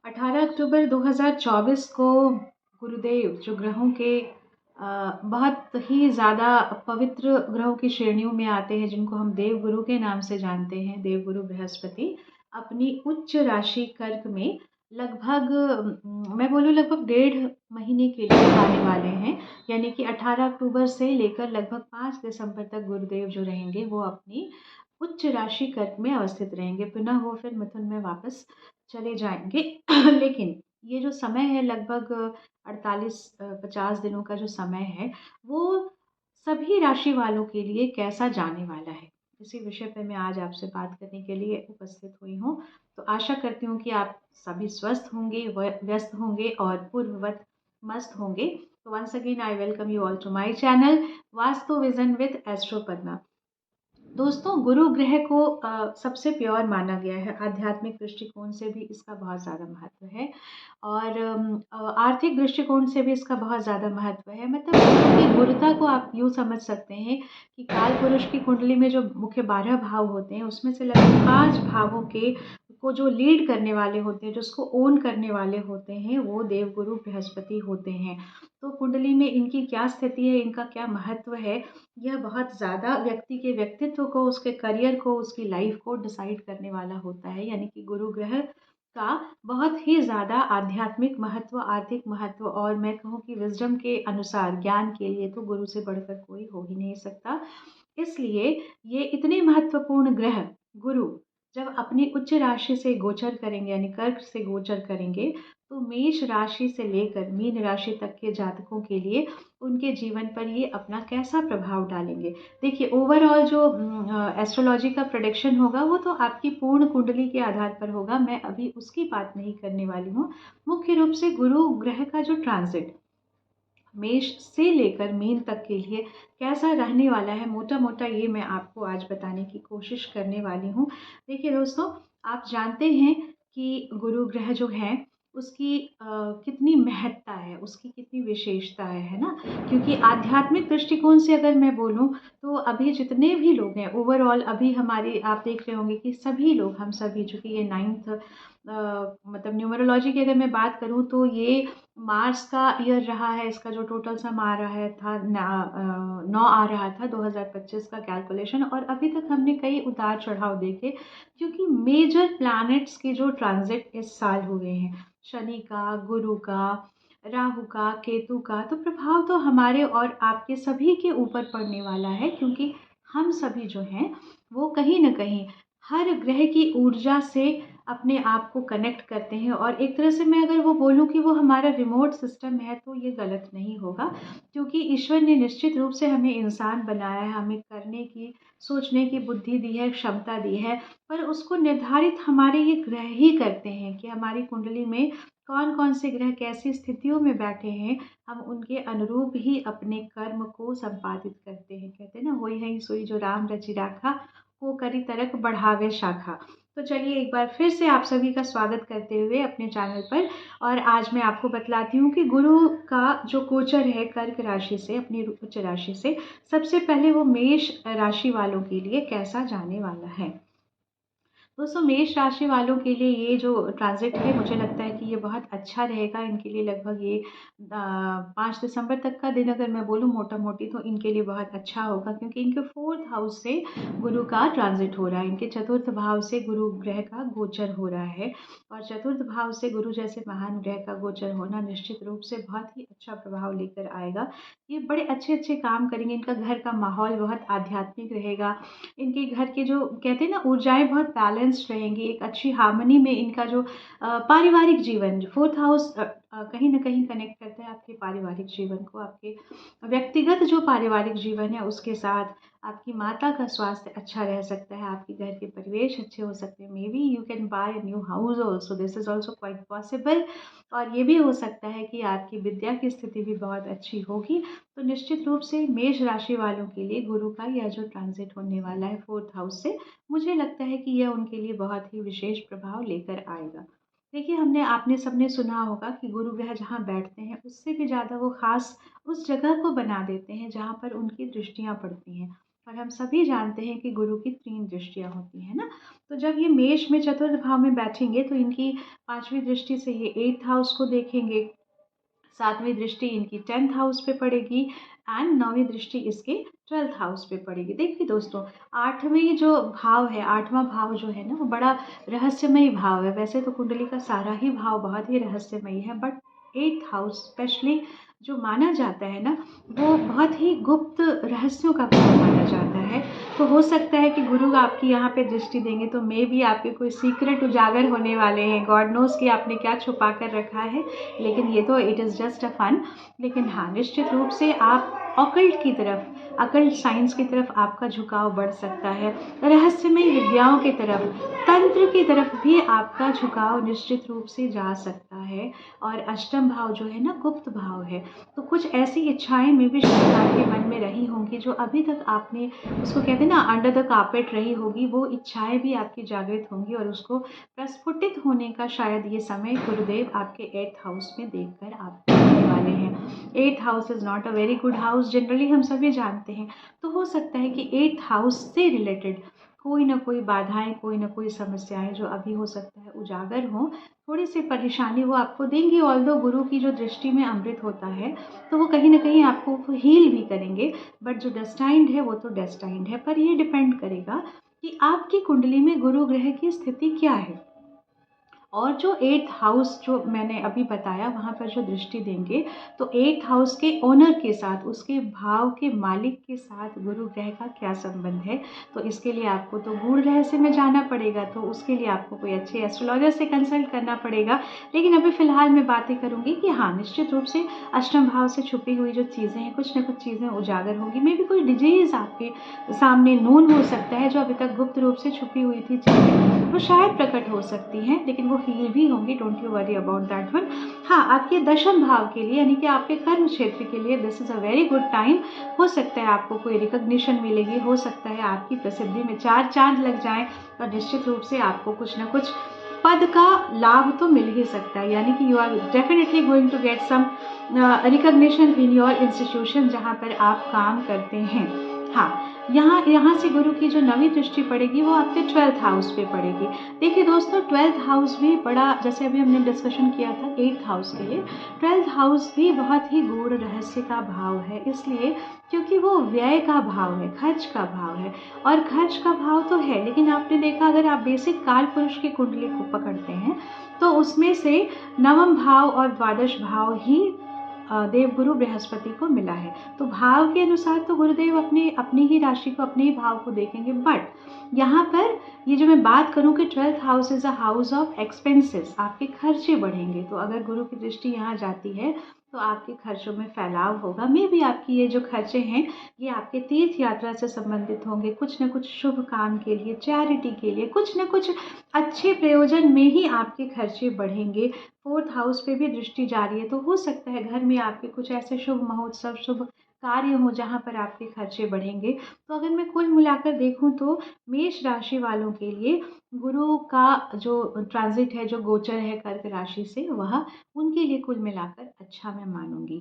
18 अक्टूबर 2024 को गुरुदेव जो ग्रहों के बहुत ही ज़्यादा पवित्र ग्रहों की श्रेणियों में आते हैं, जिनको हम देवगुरु के नाम से जानते हैं, देवगुरु बृहस्पति अपनी उच्च राशि कर्क में लगभग मैं बोलूँ लगभग 1.5 महीने के लिए आने वाले हैं। यानी कि 18 अक्टूबर से लेकर लगभग 5 दिसंबर तक गुरुदेव जो रहेंगे वो अपनी उच्च राशि कर्क में अवस्थित रहेंगे। पुनः वो फिर मिथुन में वापस चले जाएंगे। लेकिन ये जो समय है लगभग 48-50 दिनों का जो समय है, वो सभी राशि वालों के लिए कैसा जाने वाला है, इसी विषय पे मैं आज आपसे बात करने के लिए उपस्थित हुई हूँ। तो आशा करती हूँ कि आप सभी स्वस्थ होंगे, व्यस्त होंगे और पूर्ववत मस्त होंगे। तो once again I welcome you all to my channel Vastu vision with astro Padma. दोस्तों, गुरु ग्रह को सबसे प्योर माना गया है। आध्यात्मिक दृष्टिकोण से भी इसका बहुत ज़्यादा महत्व है और आर्थिक दृष्टिकोण से भी इसका बहुत ज़्यादा महत्व है। मतलब इसकी गुरुता को आप यूँ समझ सकते हैं कि काल पुरुष की कुंडली में जो मुख्य 12 भाव होते हैं, उसमें से लगभग 5 भावों के को जो लीड करने वाले होते हैं, जो उसको ओन करने वाले होते हैं, वो देवगुरु बृहस्पति होते हैं। तो कुंडली में इनकी क्या स्थिति है, इनका क्या महत्व है, यह बहुत ज़्यादा व्यक्ति के व्यक्तित्व को, उसके करियर को, उसकी लाइफ को डिसाइड करने वाला होता है। यानी कि गुरु ग्रह का बहुत ही ज़्यादा आध्यात्मिक महत्व, आर्थिक महत्व और मैं कहूँ कि विजडम के अनुसार ज्ञान के लिए तो गुरु से बढ़कर कोई हो ही नहीं सकता। इसलिए ये इतने महत्वपूर्ण ग्रह गुरु जब अपनी उच्च राशि से गोचर करेंगे, यानी कर्क से गोचर करेंगे, तो मेष राशि से लेकर मीन राशि तक के जातकों के लिए उनके जीवन पर ये अपना कैसा प्रभाव डालेंगे। देखिए, ओवरऑल जो एस्ट्रोलॉजी का प्रेडिक्शन होगा वो तो आपकी पूर्ण कुंडली के आधार पर होगा। मैं अभी उसकी बात नहीं करने वाली हूँ। मुख्य रूप से गुरु ग्रह का जो ट्रांजिट मेष से लेकर मीन तक के लिए कैसा रहने वाला है, मोटा मोटा ये मैं आपको आज बताने की कोशिश करने वाली हूँ। देखिए दोस्तों, आप जानते हैं कि गुरु ग्रह जो है उसकी कितनी महत्ता है, उसकी कितनी विशेषता है ना। क्योंकि आध्यात्मिक दृष्टिकोण से अगर मैं बोलूँ तो अभी जितने भी लोग हैं ओवरऑल, अभी हमारे आप देख रहे होंगे कि सभी लोग, हम सभी, चूँकि ये 9th मतलब न्यूमरोलॉजी की अगर मैं बात करूँ तो ये मार्स का ईयर रहा है। इसका जो टोटल सम आ रहा है था 9 आ रहा था 2025 का कैलकुलेशन, और अभी तक हमने कई उतार चढ़ाव देखे क्योंकि मेजर प्लैनेट्स के जो ट्रांजिट इस साल हुए हैं, शनि का, गुरु का, राहु का, केतु का, तो प्रभाव तो हमारे और आपके सभी के ऊपर पड़ने वाला है। क्योंकि हम सभी जो हैं वो कहीं ना कहीं हर ग्रह की ऊर्जा से अपने आप को कनेक्ट करते हैं, और एक तरह से मैं अगर वो बोलूँ कि वो हमारा रिमोट सिस्टम है तो ये गलत नहीं होगा। क्योंकि ईश्वर ने निश्चित रूप से हमें इंसान बनाया है, हमें करने की, सोचने की बुद्धि दी है, क्षमता दी है, पर उसको निर्धारित हमारे ये ग्रह ही करते हैं कि हमारी कुंडली में कौन कौन से ग्रह कैसी स्थितियों में बैठे हैं। हम उनके अनुरूप ही अपने कर्म को संपादित करते हैं। कहते हैं ना, होई है सोई जो राम रचि राखा, को करी तरक बढ़ावे शाखा। तो चलिए एक बार फिर से आप सभी का स्वागत करते हुए अपने चैनल पर, और आज मैं आपको बतलाती हूँ कि गुरु का जो गोचर है कर्क राशि से अपनी उच्च राशि से, सबसे पहले वो मेष राशि वालों के लिए कैसा जाने वाला है। दोस्तों, मेष राशि वालों के लिए ये जो ट्रांजिट है, मुझे लगता है कि ये बहुत अच्छा रहेगा इनके लिए। लगभग ये 5 दिसंबर तक का दिन अगर मैं बोलूँ मोटा मोटी, तो इनके लिए बहुत अच्छा होगा। क्योंकि इनके 4th हाउस से गुरु का ट्रांजिट हो रहा है, इनके 4th भाव से गुरु ग्रह का गोचर हो रहा है। और 4th भाव से गुरु जैसे महान ग्रह का गोचर होना निश्चित रूप से बहुत ही अच्छा प्रभाव लेकर आएगा। ये बड़े अच्छे अच्छे काम करेंगे, इनका घर का माहौल बहुत आध्यात्मिक रहेगा, इनके घर के जो कहते हैं ना ऊर्जाएं बहुत बैलेंस्ड रहेंगी, एक अच्छी हार्मनी में इनका जो पारिवारिक जीवन, 4th हाउस कहीं ना कहीं कनेक्ट करता है आपके पारिवारिक जीवन को, आपके व्यक्तिगत जो पारिवारिक जीवन है उसके साथ। आपकी माता का स्वास्थ्य अच्छा रह सकता है, आपके घर के परिवेश अच्छे हो सकते हैं। May be you can buy new house also, this is also quite possible. और ये भी हो सकता है कि आपकी विद्या की स्थिति भी बहुत अच्छी होगी। तो निश्चित रूप से मेष राशि वालों के लिए गुरु का यह जो ट्रांजिट होने वाला है 4th हाउस से, मुझे लगता है कि यह उनके लिए बहुत ही विशेष प्रभाव लेकर आएगा। देखिए, हमने आपने सबने सुना होगा कि गुरु ग्रह जहाँ बैठते हैं उससे भी ज़्यादा वो खास उस जगह को बना देते हैं जहाँ पर उनकी दृष्टियाँ पड़ती हैं। और हम सभी जानते हैं कि गुरु की 3 दृष्टियाँ होती हैं ना। तो जब ये मेष में चतुर्थ भाव में बैठेंगे तो इनकी 5वीं दृष्टि से ये 8th हाउस को देखेंगे, 7वीं दृष्टि इनकी 10th हाउस पे पड़ेगी एंड 9वीं दृष्टि इसके 12th हाउस पे पड़ेगी। देखिए दोस्तों, 8वीं जो भाव है, 8वां भाव जो है ना, वो बड़ा रहस्यमयी भाव है। वैसे तो कुंडली का सारा ही भाव बहुत ही रहस्यमयी है, बट 8th हाउस स्पेशली जो माना जाता है ना, वो बहुत ही गुप्त रहस्यों का भाव माना जाता है। तो हो सकता है कि गुरु आपकी यहाँ पे दृष्टि देंगे तो मे भी आपके कोई सीक्रेट उजागर होने वाले हैं। गॉड नोज़ कि आपने क्या छुपा कर रखा है, लेकिन ये तो it is just a fun. लेकिन हाँ, निश्चित रूप से आप ऑकल्ट की तरफ, अकल्ट साइंस की तरफ आपका झुकाव बढ़ सकता है। रहस्यमय विद्याओं की तरफ, तंत्र की तरफ भी आपका झुकाव निश्चित रूप से जा सकता है। और अष्टम भाव जो है ना, गुप्त भाव है। तो कुछ ऐसी इच्छाएं में भी शायद आपके मन में रही होंगी जो अभी तक आपने, उसको कहते हैं ना, अंडर द कार्पेट रही होगी। वो इच्छाएं भी आपकी जागृत होंगी और उसको प्रस्फुटित होने का शायद ये समय गुरुदेव आपके 8th हाउस में देखकर आपको देने वाले हैं। 8th house is not a very good house, generally हम सभी जानते हैं। तो हो सकता है कि 8th हाउस से रिलेटेड कोई ना कोई बाधाएं, कोई ना कोई समस्याएं जो अभी हो सकता है उजागर हों, थोड़ी सी परेशानी वो आपको देंगी। ऑल्दो गुरु की जो दृष्टि में अमृत होता है तो वो कहीं ना कहीं आपको हील भी करेंगे, बट जो डेस्टाइंड है वो तो डेस्टाइंड है। पर ये डिपेंड करेगा कि आपकी कुंडली में गुरु ग्रह की स्थिति क्या है। और जो 8th हाउस जो मैंने अभी बताया, वहाँ पर जो दृष्टि देंगे तो 8th हाउस के ओनर के साथ, उसके भाव के मालिक के साथ गुरु ग्रह का क्या संबंध है। तो इसके लिए आपको तो गूढ़ रहस्य में जाना पड़ेगा, तो उसके लिए आपको कोई अच्छे एस्ट्रोलॉजर से कंसल्ट करना पड़ेगा। लेकिन अभी फ़िलहाल मैं बातें करूँगी कि हाँ, निश्चित रूप से अष्टम भाव से छुपी हुई जो चीज़ें हैं, कुछ ना कुछ चीज़ें उजागर होंगी। मे भी कोई डिजीज़ आपके सामने नोन हो सकता है, जो अभी तक गुप्त रूप से छुपी हुई थी चीज़ें, वो शायद प्रकट हो सकती हैं, लेकिन वो हील भी होंगी। Don't you worry about that one. हाँ, आपके दशम भाव के लिए, यानी कि आपके कर्म क्षेत्र के लिए this is a very good time. हो सकता है आपको कोई रिकॉग्निशन मिलेगी, हो सकता है आपकी प्रसिद्धि में 4 चांद लग जाएं, और निश्चित रूप से आपको कुछ ना कुछ पद का लाभ तो मिल ही सकता है। यानी कि you are definitely going to get some recognition in your institution जहाँ पर आप काम करते हैं। हाँ, यहाँ से गुरु की जो 9वीं दृष्टि पड़ेगी वो आपके 12th हाउस पे पड़ेगी। देखिए दोस्तों, 12th हाउस भी बड़ा, जैसे अभी हमने डिस्कशन किया था 8th हाउस के लिए, 12th हाउस भी बहुत ही गूढ़ रहस्य का भाव है। इसलिए क्योंकि वो व्यय का भाव है, खर्च का भाव है। और खर्च का भाव तो है, लेकिन आपने देखा, अगर आप बेसिक काल पुरुष की कुंडली को पकड़ते हैं तो उसमें से 9वां भाव और द्वादश भाव ही देवगुरु बृहस्पति को मिला है। तो भाव के अनुसार तो गुरुदेव अपनी ही राशि को, अपने ही भाव को देखेंगे। बट यहाँ पर ये जो मैं बात करूँ कि 12th house is a house of expenses, आपके खर्चे बढ़ेंगे। तो अगर गुरु की दृष्टि यहाँ जाती है तो आपके खर्चों में फैलाव होगा। मे भी आपकी ये जो खर्चे हैं ये आपके तीर्थ यात्रा से संबंधित होंगे, कुछ न कुछ शुभ काम के लिए, चैरिटी के लिए, कुछ न कुछ अच्छे प्रयोजन में ही आपके खर्चे बढ़ेंगे। 4th हाउस पे भी दृष्टि जा रही है, तो हो सकता है घर में आपके कुछ ऐसे शुभ महोत्सव, शुभ कार्य हो जहाँ पर आपके खर्चे बढ़ेंगे। तो अगर मैं कुल मिलाकर देखूँ तो मेष राशि वालों के लिए गुरु का जो ट्रांजिट है, जो गोचर है कर्क राशि से, वह उनके लिए कुल मिलाकर अच्छा मैं मानूंगी।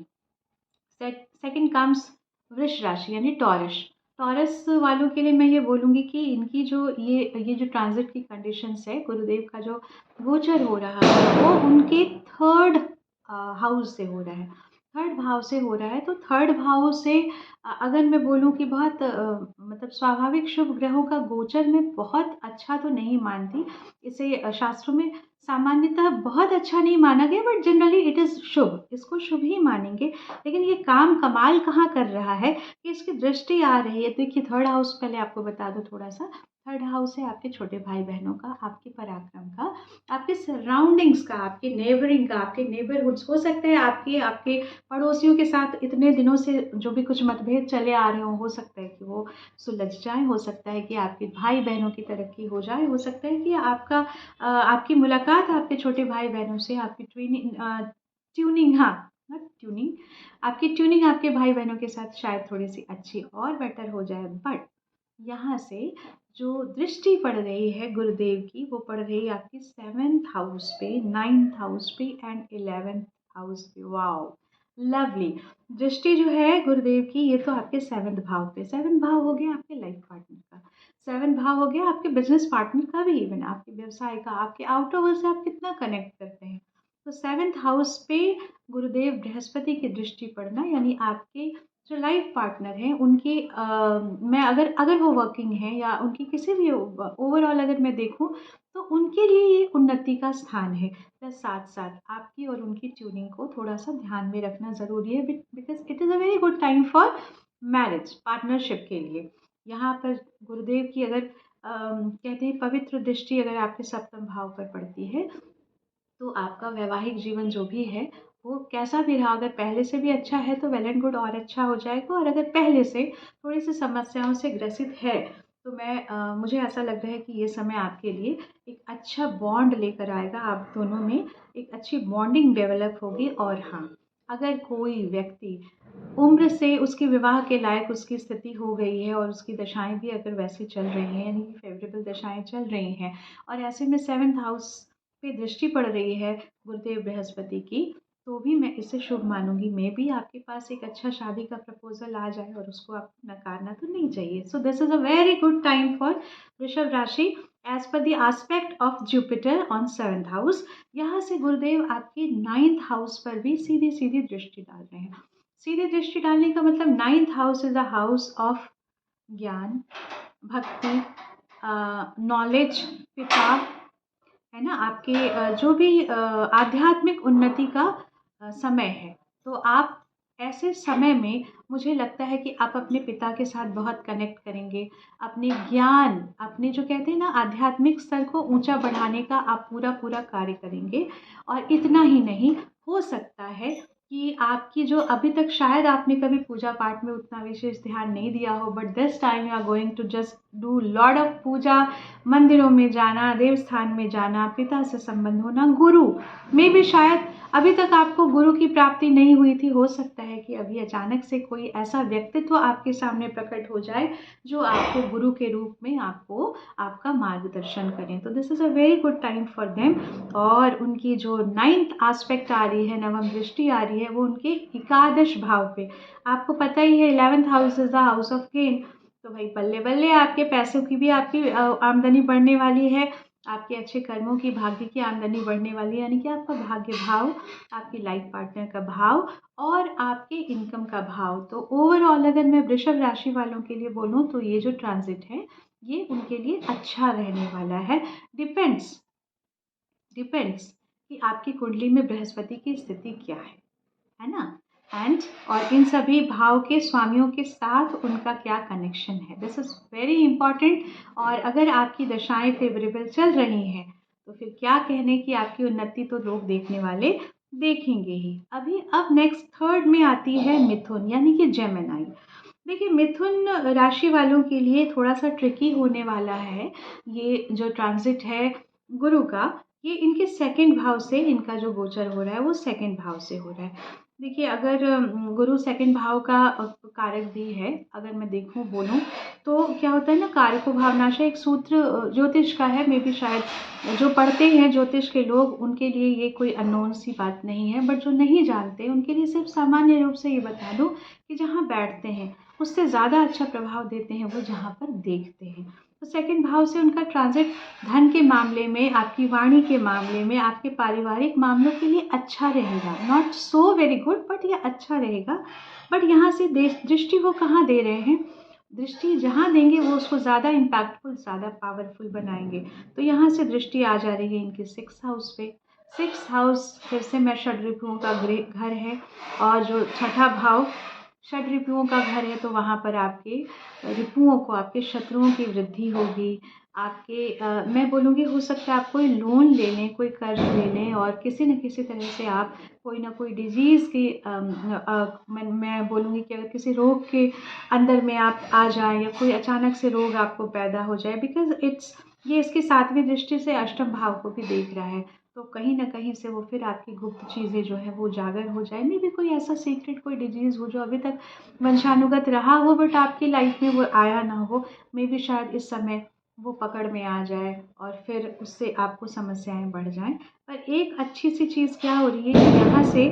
सेकंड कम्स वृष राशि यानी टॉरस। टॉरस वालों के लिए मैं ये बोलूँगी कि इनकी जो ये जो ट्रांजिट की कंडीशंस है, गुरुदेव का जो गोचर हो रहा है वो उनके 3rd हाउस से हो रहा है, 3rd भाव से हो रहा है। तो 3rd भाव से अगर मैं बोलूँ कि बहुत मतलब स्वाभाविक शुभ ग्रहों का गोचर मैं बहुत अच्छा तो नहीं मानती। इसे शास्त्रों में सामान्यतः बहुत अच्छा नहीं माना गया, बट जनरली इट इज़ शुभ, इसको शुभ ही मानेंगे। लेकिन ये काम कमाल कहाँ कर रहा है कि इसकी दृष्टि आ रही है। देखिए 3rd हाउस, पहले आपको बता दो थोड़ा सा। 3rd हाउस है आपके छोटे भाई बहनों का, आपके पराक्रम का, आपके सराउंडिंग्स का, आपके नेबरिंग का, आपके नेबरहुड्स। हो सकता है आपके आपके पड़ोसियों के साथ इतने दिनों से जो भी कुछ मतभेद चले आ रहे हो सकता है कि वो सुलझ जाए, हो सकता है कि आपके भाई बहनों की तरक्की हो जाए, हो सकता है कि आपकी मुलाकात आपके छोटे भाई बहनों से, आपकी ट्यूनिंग, हाँ, नॉट ट्यूनिंग, आपकी ट्यूनिंग आपके भाई बहनों के साथ शायद थोड़ी सी अच्छी और बेटर हो जाए। बट यहाँ से जो दृष्टि पड़ रही है गुरुदेव की, वो पड़ रही है आपकी 7th हाउस पे, 9th हाउस पे एंड 11th हाउस पे। Wow, lovely. दृष्टि जो है गुरुदेव की, ये तो आपके 7वें भाव पे, 7वां भाव हो गया आपके लाइफ पार्टनर का, 7वां भाव हो गया आपके बिजनेस पार्टनर का भी, इवन आपके व्यवसाय का, आपके आउटर वर्ल्ड से आप कितना कनेक्ट करते हैं। तो 7th हाउस पे गुरुदेव बृहस्पति की दृष्टि पड़ना, यानी आपके जो लाइफ पार्टनर हैं उनकी मैं अगर अगर वो वर्किंग है या उनकी किसी भी ओवरऑल अगर मैं देखूं, तो उनके लिए ये उन्नति का स्थान है। प्लस साथ साथ आपकी और उनकी ट्यूनिंग को थोड़ा सा ध्यान में रखना ज़रूरी है, because it is a very good time for marriage partnership के लिए। यहाँ पर गुरुदेव की अगर कहते हैं पवित्र दृष्टि अगर आपके 7वें भाव पर पड़ती है, तो आपका वैवाहिक जीवन जो भी है वो कैसा भी रहा, अगर पहले से भी अच्छा है तो वेल एंड गुड, और अच्छा हो जाएगा। और अगर पहले से थोड़ी सी समस्याओं से ग्रसित है, तो मुझे ऐसा लग रहा है कि ये समय आपके लिए एक अच्छा बॉन्ड लेकर आएगा, आप दोनों में एक अच्छी बॉन्डिंग डेवलप होगी। और हाँ, अगर कोई व्यक्ति उम्र से उसके विवाह के लायक उसकी स्थिति हो गई है और उसकी दशाएं भी अगर वैसी चल रही हैं, यानी कि फेवरेबल दशाएं चल रही हैं, और ऐसे में 7th हाउस पे दृष्टि पड़ रही है गुरुदेव बृहस्पति की, तो भी मैं इसे शुभ मानूंगी। मैं भी आपके पास एक अच्छा शादी का प्रपोजल आ जाए और उसको आपको नकारना तो नहीं चाहिए। So this is a very good time for वृषभ राशि as per the aspect of Jupiter on 7th house. यहाँ से गुरुदेव आपके 9th हाउस पर भी सीधी सीधी दृष्टि डाल रहे हैं। सीधी दृष्टि डालने का मतलब 9th house is a house of ज्ञान, भक्ति, नॉलेज, पिता, है ना, आपके जो भी आध्यात्मिक उन्नति का समय है। तो आप ऐसे समय में मुझे लगता है कि आप अपने पिता के साथ बहुत कनेक्ट करेंगे। अपने ज्ञान, अपने जो कहते हैं ना आध्यात्मिक स्तर को ऊंचा बढ़ाने का आप पूरा पूरा कार्य करेंगे। और इतना ही नहीं, हो सकता है कि आपकी जो अभी तक शायद आपने कभी पूजा पाठ में उतना विशेष ध्यान नहीं दिया हो, but this time you are going to just do lot of puja, मंदिरों में जाना, देव स्थान में जाना, पिता से संबंध होना, गुरु में भी शायद अभी तक आपको गुरु की प्राप्ति नहीं हुई थी। हो सकता है कि अभी अचानक से कोई ऐसा व्यक्तित्व आपके सामने प्रकट हो जाए जो आपको गुरु के रूप में आपको आपका मार्गदर्शन करें। तो this is a very good time for them. और उनकी जो 9th आस्पेक्ट आ रही है, नवम दृष्टि आ रही है, वो उनके एकादश भाव पे। आपको पता ही है 11th house is the house of gain. तो भाई बल्ले बल्ले, आपके पैसों की भी आपकी आमदनी बढ़ने वाली है, आपके अच्छे कर्मों की, भाग्य की आमदनी बढ़ने वाली है, यानी कि आपका भाग्य भाव, आपकी लाइफ पार्टनर का भाव और आपके इनकम का भाव। तो ओवरऑल अगर मैं वृषभ राशि वालों के लिए बोलूँ तो ये जो ट्रांजिट है ये उनके लिए अच्छा रहने वाला है। डिपेंड्स डिपेंड्स कि आपकी कुंडली में बृहस्पति की स्थिति क्या है ना, एंड और इन सभी भाव के स्वामियों के साथ उनका क्या कनेक्शन है, दिस इज वेरी इंपॉर्टेंट। और अगर आपकी दशाएं फेवरेबल चल रही हैं तो फिर क्या कहने की आपकी उन्नति तो लोग देखने वाले देखेंगे ही। अब नेक्स्ट थर्ड में आती है मिथुन, यानी कि जेमिनाई। देखिए, मिथुन राशि वालों के लिए थोड़ा सा ट्रिकी होने वाला है ये जो ट्रांजिट है गुरु का। ये इनके 2nd भाव से इनका जो गोचर हो रहा है वो 2nd भाव से हो रहा है। देखिए, अगर गुरु 2nd भाव का कारक भी है, अगर मैं देखूं बोलूं तो क्या होता है ना, कारको भावनाशय एक सूत्र ज्योतिष का है। मे बी शायद जो पढ़ते हैं ज्योतिष के लोग उनके लिए ये कोई अननोन सी बात नहीं है, बट जो नहीं जानते उनके लिए सिर्फ सामान्य रूप से ये बता दूं कि जहाँ बैठते हैं उससे ज़्यादा अच्छा प्रभाव देते हैं वो जहाँ पर देखते हैं। तो 2nd भाव से उनका ट्रांजिट धन के मामले में, आपकी वाणी के मामले में, आपके पारिवारिक मामलों के लिए अच्छा रहेगा। Not so very good, but ये अच्छा रहेगा। बट यहाँ से दृष्टि वो कहाँ दे रहे हैं, दृष्टि जहाँ देंगे वो उसको ज़्यादा इम्पैक्टफुल, ज़्यादा पावरफुल बनाएंगे। तो यहाँ से दृष्टि आ जा रही है इनके 6th हाउस पे। 6th हाउस फिर से मैं षड ऋतुओं का घर है, और जो 6ठा भाव षड रिपुओं का घर है, तो वहाँ पर आपके रिपुओं को, आपके शत्रुओं की वृद्धि होगी। मैं बोलूँगी हो सकता है आप कोई लोन ले लें, कोई कर्ज ले लें, और किसी न किसी तरह से आप कोई ना कोई डिजीज़ की मैं बोलूँगी कि अगर किसी रोग के अंदर में आप आ जाएं, या कोई अचानक से रोग आपको पैदा हो जाए, बिकॉज ये इसकी 7वीं दृष्टि से अष्टम भाव को भी देख रहा है। तो कहीं ना कहीं से वो फिर आपकी गुप्त चीज़ें जो है वो उजागर हो जाए। मे भी कोई ऐसा सीक्रेट कोई डिजीज़ हो जो अभी तक वंशानुगत रहा हो, बट आपकी लाइफ में वो आया ना हो। मे भी शायद इस समय वो पकड़ में आ जाए और फिर उससे आपको समस्याएं बढ़ जाएं। पर एक अच्छी सी चीज़ क्या हो रही है कि यहाँ से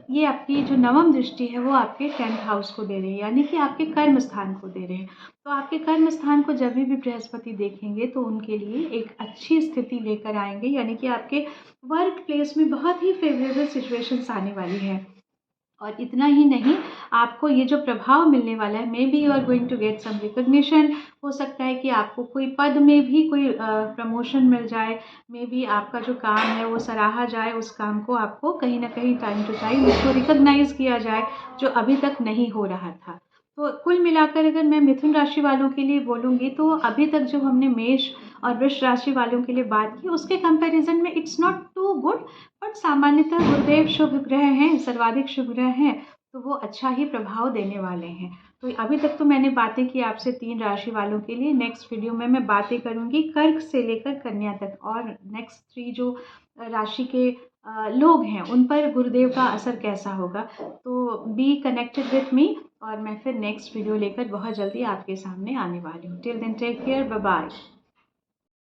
ये आपकी जो नवम दृष्टि है वो आपके 10th हाउस को दे रहे हैं, यानी कि आपके कर्म स्थान को दे रहे हैं। तो आपके कर्म स्थान को जब भी बृहस्पति देखेंगे तो उनके लिए एक अच्छी स्थिति लेकर आएंगे, यानी कि आपके वर्क प्लेस में बहुत ही फेवरेबल सिचुएशंस आने वाली है। और इतना ही नहीं, आपको ये जो प्रभाव मिलने वाला है, maybe you are going to get some recognition. हो सकता है कि आपको कोई पद में भी कोई प्रमोशन मिल जाए, मे बी आपका जो काम है वो सराहा जाए, उस काम को आपको कहीं ना कहीं टाइम टू टाइम उसको रिकग्नाइज किया जाए जो अभी तक नहीं हो रहा था। तो कुल मिलाकर अगर मैं मिथुन राशि वालों के लिए बोलूँगी तो अभी तक जो हमने मेष और वृष राशि वालों के लिए बात की उसके कंपैरिजन में it's not too good, but सामान्यतः गुरुदेव शुभ ग्रह हैं, सर्वाधिक शुभ ग्रह हैं, तो वो अच्छा ही प्रभाव देने वाले हैं। तो अभी तक तो मैंने बातें की आपसे 3 राशि वालों के लिए। नेक्स्ट वीडियो में मैं बातें करूंगी कर्क से लेकर कन्या तक, और नेक्स्ट 3 जो राशि के लोग हैं उन पर गुरुदेव का असर कैसा होगा। तो बी कनेक्टेड विथ मी, और मैं फिर नेक्स्ट वीडियो लेकर बहुत जल्दी आपके सामने आने वाली हूँ। Till then take care, bye bye.